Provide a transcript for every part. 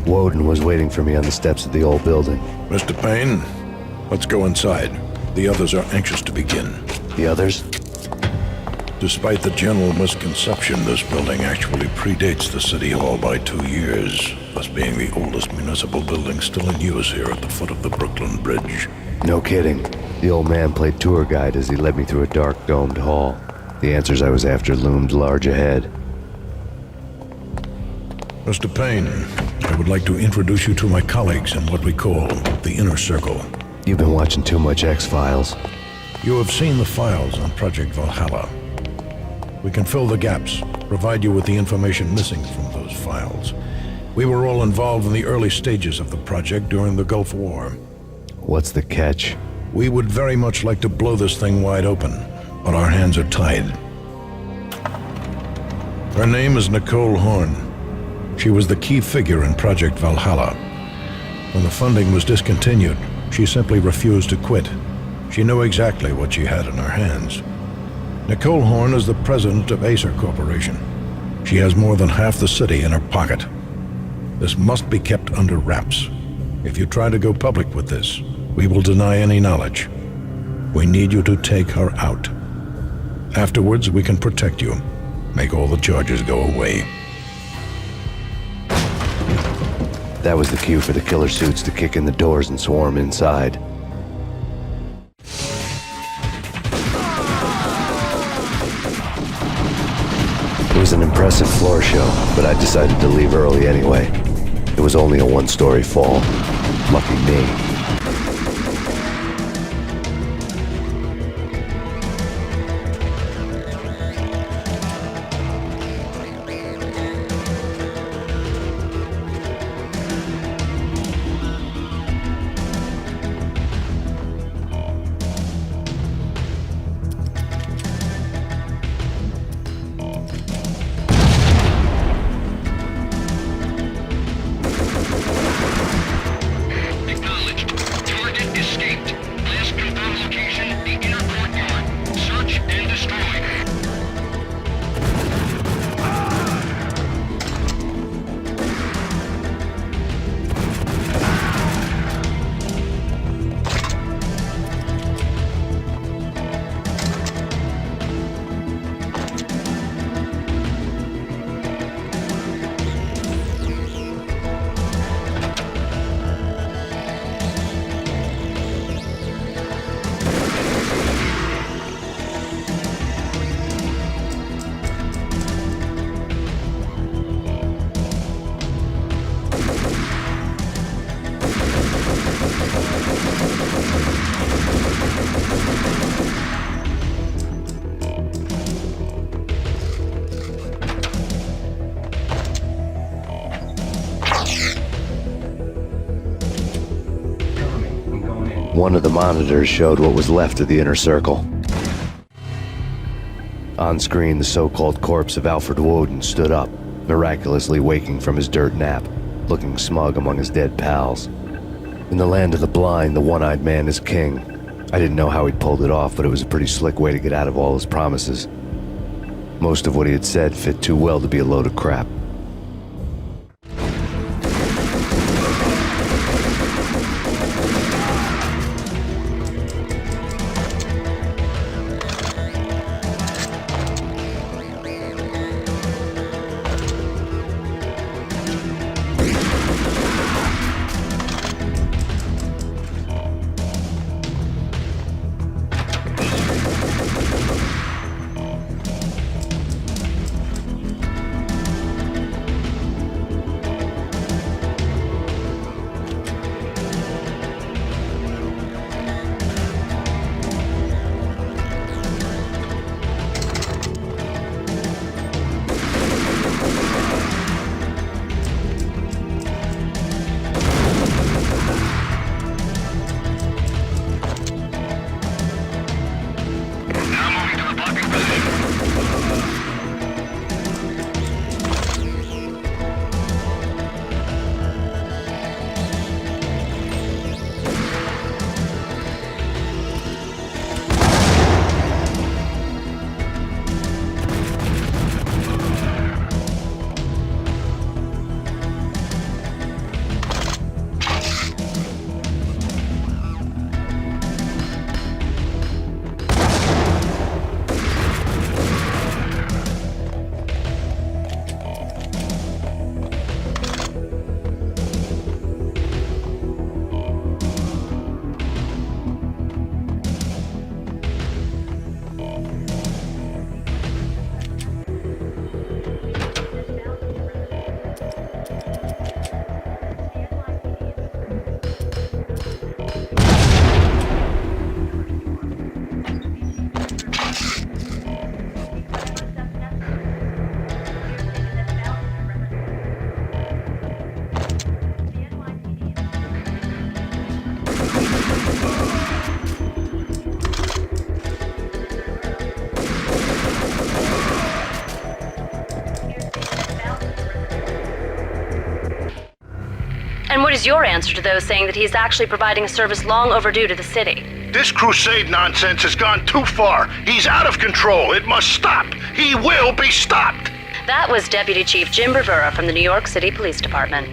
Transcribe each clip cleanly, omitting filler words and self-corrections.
Woden was waiting for me on the steps of the old building. Mr. Payne, let's go inside. The others are anxious to begin. The others? Despite the general misconception, this building actually predates the City Hall by 2 years, thus being the oldest municipal building still in use here at the foot of the Brooklyn Bridge. No kidding. The old man played tour guide as he led me through a dark, domed hall. The answers I was after loomed large ahead. Mr. Payne, I would like to introduce you to my colleagues in what we call the Inner Circle. You've been watching too much X-Files. You have seen the files on Project Valhalla. We can fill the gaps, provide you with the information missing from those files. We were all involved in the early stages of the project during the Gulf War. What's the catch? We would very much like to blow this thing wide open, but our hands are tied. Her name is Nicole Horn. She was the key figure in Project Valhalla. When the funding was discontinued, she simply refused to quit. She knew exactly what she had in her hands. Nicole Horn is the president of Acer Corporation. She has more than half the city in her pocket. This must be kept under wraps. If you try to go public with this, we will deny any knowledge. We need you to take her out. Afterwards, we can protect you. Make all the charges go away. That was the cue for the killer suits to kick in the doors and swarm inside. It was an impressive floor show, but I decided to leave early anyway. It was only a one-story fall. Lucky me. One of the monitors showed what was left of the Inner Circle. On screen, the so-called corpse of Alfred Woden stood up, miraculously waking from his dirt nap, looking smug among his dead pals. In the land of the blind, the one-eyed man is king. I didn't know how he'd pulled it off, but it was a pretty slick way to get out of all his promises. Most of what he had said fit too well to be a load of crap. What is your answer to those saying that he's actually providing a service long overdue to the city? This crusade nonsense has gone too far. He's out of control. It must stop. He will be stopped. That was Deputy Chief Jim Bravura from the New York City Police Department.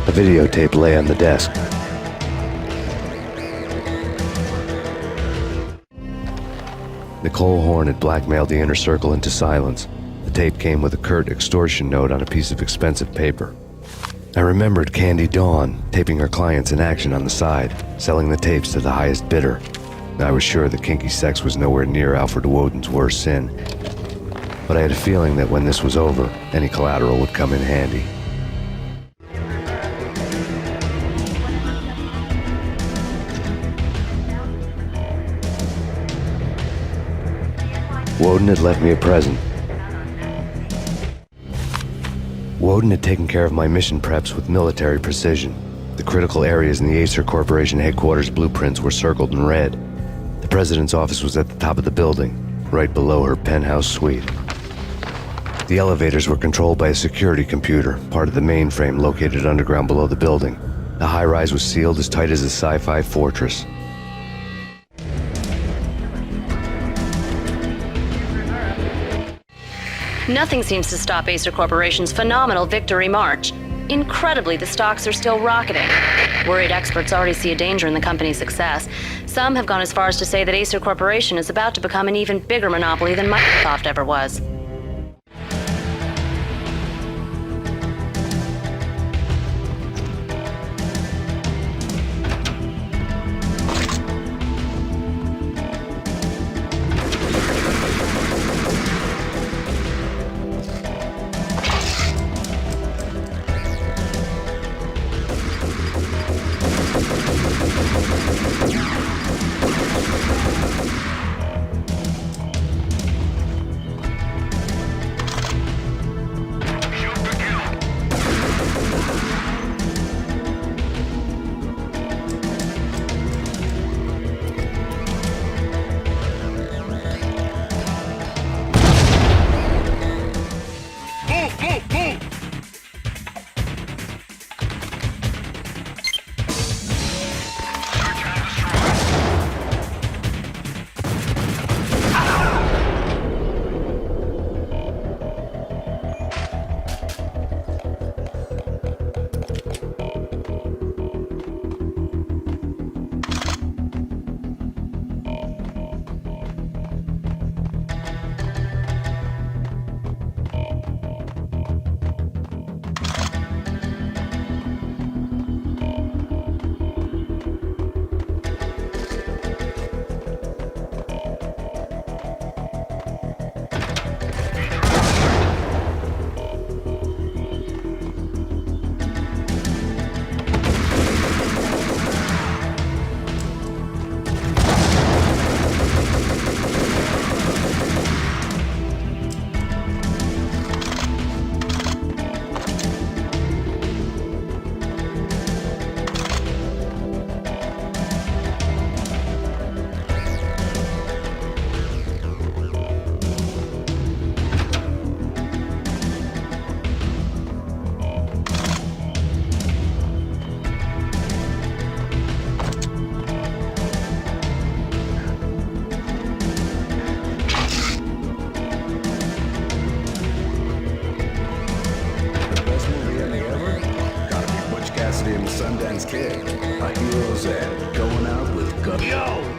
A videotape lay on the desk. Nicole Horn had blackmailed the inner circle into silence. The tape came with a curt extortion note on a piece of expensive paper. I remembered Candy Dawn taping her clients in action on the side, selling the tapes to the highest bidder. I was sure that kinky sex was nowhere near Alfred Woden's worst sin, but I had a feeling that when this was over, any collateral would come in handy. Woden had left me a present. Woden had taken care of my mission preps with military precision. The critical areas in the Acer Corporation headquarters blueprints were circled in red. The president's office was at the top of the building, right below her penthouse suite. The elevators were controlled by a security computer, part of the mainframe located underground below the building. The high-rise was sealed as tight as a sci-fi fortress. Nothing seems to stop Acer Corporation's phenomenal victory march. Incredibly, the stocks are still rocketing. Worried experts already see a danger in the company's success. Some have gone as far as to say that Acer Corporation is about to become an even bigger monopoly than Microsoft ever was. Sundance Kid, a hero's end, going out with gun. Yo,